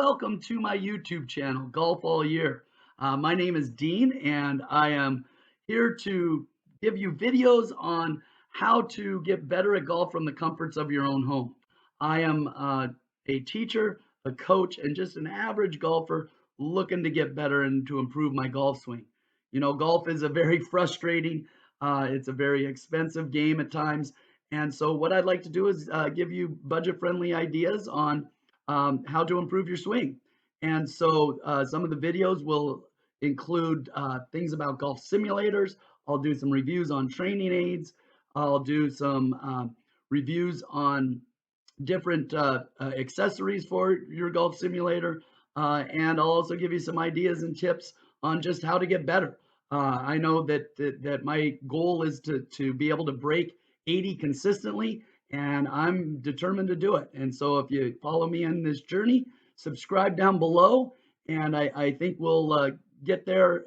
welcome to my YouTube channel, Golf All Year. My name is Dean, and I am here to give you videos on how to get better at golf from the comforts of your own home. I am a teacher, a coach, and just an average golfer looking to get better and to improve my golf swing. You know, golf is a very frustrating, it's a very expensive game at times. And so, what I'd like to do is give you budget friendly ideas on how to improve your swing. And so some of the videos will include things about golf simulators. I'll do some reviews on training aids. I'll do some reviews on different accessories for your golf simulator. And I'll also give you some ideas and tips on just how to get better. I know that my goal is to be able to break 80 consistently, and I'm determined to do it. And so if you follow me in this journey, subscribe down below, and I think we'll get there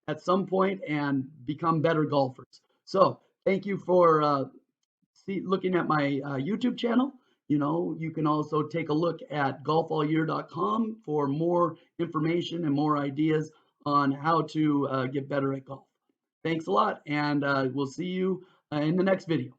at some point and become better golfers. So thank you for looking at my YouTube channel. You know, you can also take a look at golfallyear.com for more information and more ideas on how to get better at golf. Thanks a lot, and we'll see you in the next video.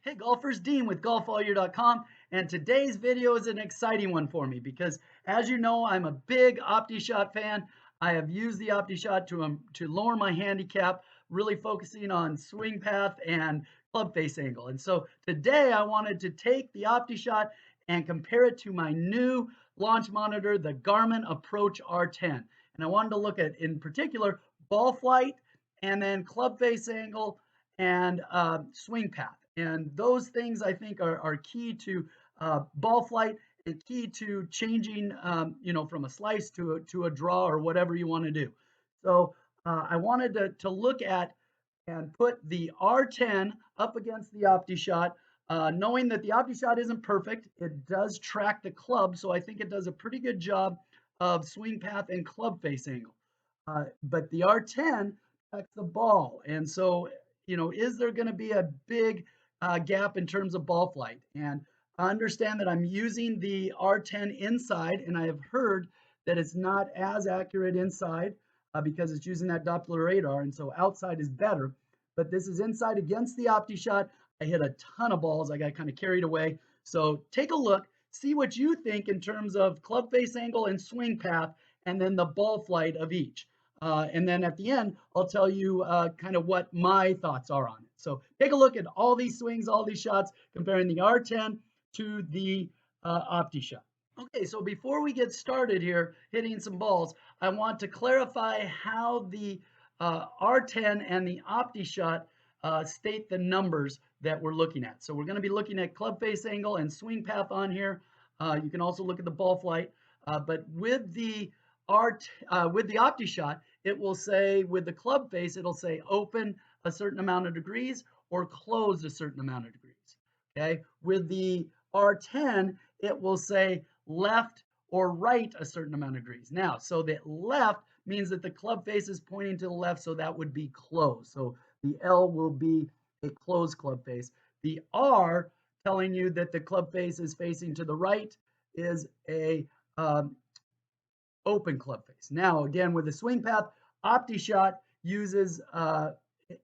Hey golfers, Dean with golfallyear.com, and today's video is an exciting one for me because, as you know, I'm a big Optishot fan. I have used the Optishot to lower my handicap, really focusing on swing path and club face angle. And so today I wanted to take the Optishot and compare it to my new launch monitor, the Garmin Approach R10. And I wanted to look at, in particular, ball flight and then club face angle and swing path. And those things I think are key to ball flight and key to changing, you know, from a slice to a draw or whatever you want to do. So I wanted to look at and put the R10 up against the Optishot, knowing that the Optishot isn't perfect. It does track the club, so I think it does a pretty good job of swing path and club face angle. But the R10 tracks the ball, and so, you know, is there going to be a big gap in terms of ball flight? And I understand that I'm using the R10 inside, and I have heard that it's not as accurate inside because it's using that Doppler radar, and so outside is better. But this is inside against the Optishot. I hit a ton of balls. I got kind of carried away. So take a look, see what you think in terms of club face angle and swing path, and then the ball flight of each. And then at the end, I'll tell you kind of what my thoughts are on it. So take a look at all these swings, all these shots, comparing the R10 to the Optishot. Okay, so before we get started here, hitting some balls, I want to clarify how the R10 and the Optishot state the numbers that we're looking at. So we're going to be looking at club face angle and swing path on here. You can also look at the ball flight, but with the Optishot, it will say, with the club face, it'll say open a certain amount of degrees or close a certain amount of degrees. Okay, with the R10, it will say left or right a certain amount of degrees. Now, so that left means that the club face is pointing to the left, so that would be closed. So the L will be a closed club face. The R, telling you that the club face is facing to the right, is a open club face. Now, again, with the swing path, Optishot uses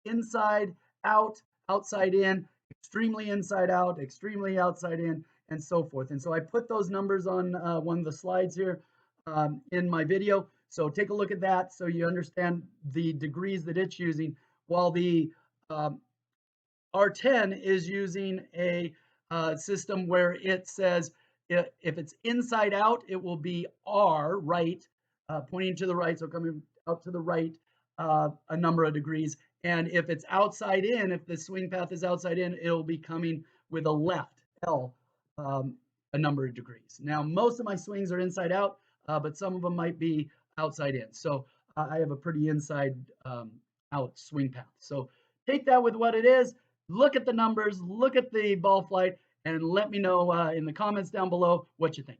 inside out, outside in, extremely inside out, extremely outside in, and so forth. And so I put those numbers on one of the slides here in my video. So take a look at that so you understand the degrees that it's using, while the R10 is using a system where it says if it's inside out, it will be R, right, pointing to the right, so coming out to the right a number of degrees. And if it's outside in, if the swing path is outside in, it'll be coming with a left, L, a number of degrees. Now, most of my swings are inside out, but some of them might be outside in. So I have a pretty inside out swing path. So take that with what it is. Look at the numbers, look at the ball flight, and let me know in the comments down below what you think.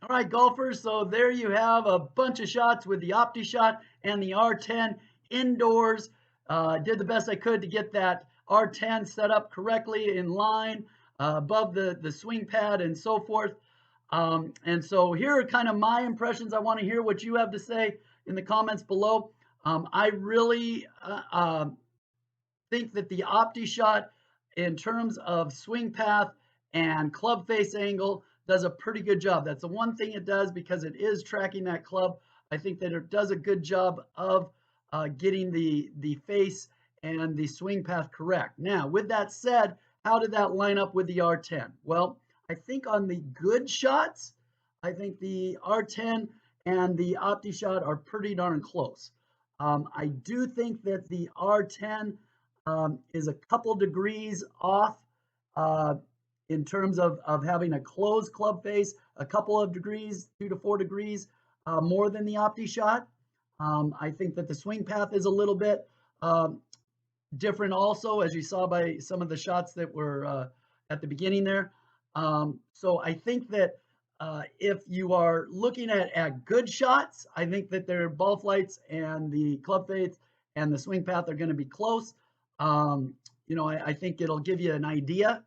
All right, golfers, so there you have a bunch of shots with the Optishot and the R10 indoors. Did the best I could to get that R10 set up correctly in line above the swing pad and so forth. And so here are kind of my impressions. I want to hear what you have to say in the comments below. I really think that the Optishot, in terms of swing path and club face angle, does a pretty good job. That's the one thing it does, because it is tracking that club. I think that it does a good job of getting the face and the swing path correct. Now, with that said, how did that line up with the R10? Well, I think on the good shots, I think the R10 and the Optishot are pretty darn close. I do think that the R10 is a couple degrees off in terms of having a closed club face, a couple of degrees, 2 to 4 degrees more than the Optishot. I think that the swing path is a little bit different also, as you saw by some of the shots that were at the beginning there. So I think that if you are looking at good shots, I think that their ball flights and the club face and the swing path are going to be close. I think it'll give you an idea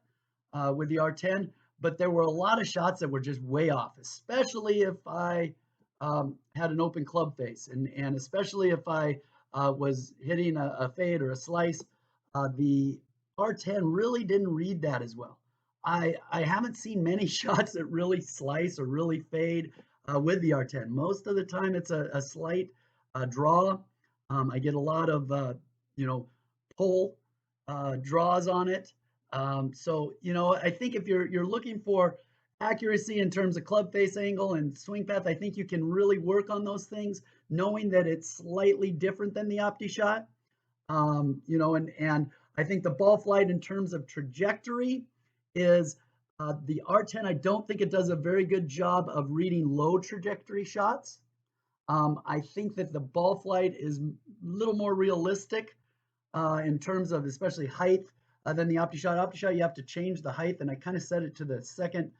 with the R10, but there were a lot of shots that were just way off, especially if I had an open club face, and especially if I was hitting a fade or a slice. The R10 really didn't read that as well. I haven't seen many shots that really slice or really fade with the R10. Most of the time it's a slight draw. I get a lot of, pull draws on it. I think if you're looking for accuracy in terms of club face angle and swing path, I think you can really work on those things, knowing that it's slightly different than the Optishot. And I think the ball flight in terms of trajectory is the R10. I don't think it does a very good job of reading low trajectory shots. I think that the ball flight is a little more realistic in terms of especially height than the Optishot. Optishot, you have to change the height, and I kind of set it to the second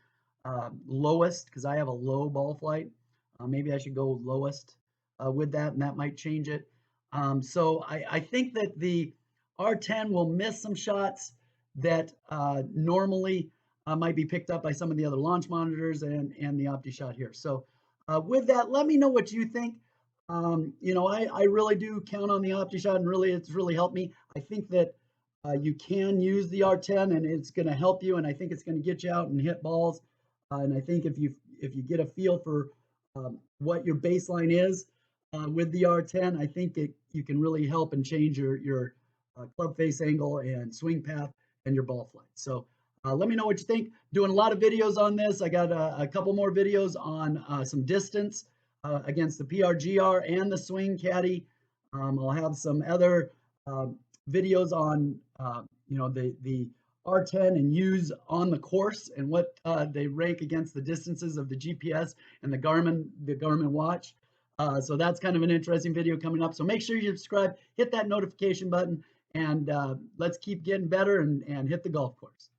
lowest because I have a low ball flight. Maybe I should go lowest with that, and that might change it. So I think that the R10 will miss some shots that normally might be picked up by some of the other launch monitors and the Optishot here. So with that, let me know what you think. I really do count on the Optishot, and really it's really helped me. I think that you can use the R10 and it's going to help you, and I think it's going to get you out and hit balls. And I think if you get a feel for what your baseline is with the R10, I think you can really help and change your club face angle and swing path and your ball flight. So let me know what you think. Doing a lot of videos on this. I got a couple more videos on some distance against the PRGR and the Swing Caddy. I'll have some other videos on the R10 and use on the course and what they rank against the distances of the GPS and the Garmin watch. So that's kind of an interesting video coming up. So make sure you subscribe, hit that notification button, and let's keep getting better and hit the golf course.